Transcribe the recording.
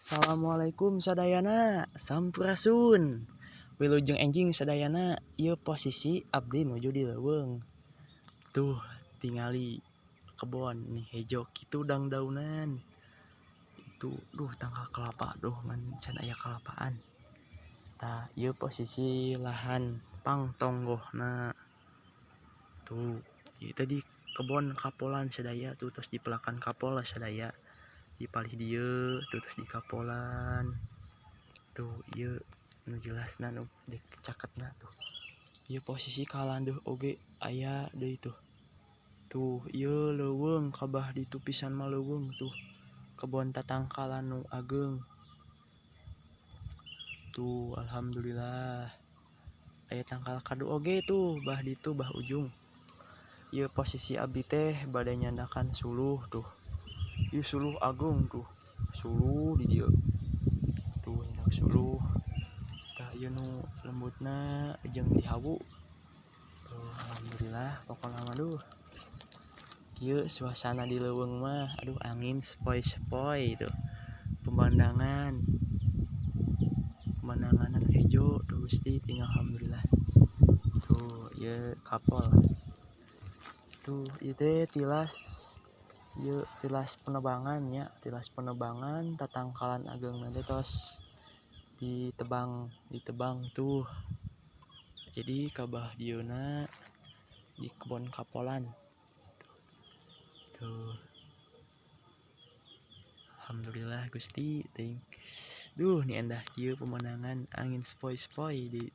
Assalamualaikum sadayana, sampurasun. Wilujeng enjing sadayana, ieu posisi abdi nuju di leuweung. Tuh, tingali kebon nih hejo kitu dangdaunan. Itu tangkal kelapa ngan can aya kelapaan. Tah, ieu posisi lahan pangtonggohna. Tuh, ieu tadi kebon kapolan sadaya tuh terus dipelakan kapol sadaya. Dipalih dieu terus di kapolan tuh ieu nu jelasna nu caketna tuh ieu posisi kalandeuh oge aya deui tuh ieu leuweung kabah ditu pisan mah leuweung tuh kebon tatangkalan nu ageung tuh alhamdulillah aya tangkal kadu oge tuh bah ditu bah ujung ieu posisi abdi teh bade nyandakan suluh tuh ieu suluh agung tuh suluh di dieu tuh nyak suluh tah ieu nu lembutna jeung dihawu tuh alhamdulillah pokona mah duh ieu suasana di leuweung mah aduh angin sepoi-sepoi tuh pemandangan anu hejo tuh Gusti tinggal alhamdulillah tuh ieu kapol tuh ieu teh tilas penebangan nya tilas penebangan tatangkalan ageung nanti tos ditebang tuh jadi kabah dieuna di kebon kapolan tuh alhamdulillah Gusti ting duh ni endah kieu pemandangan angin sepoi-sepoi di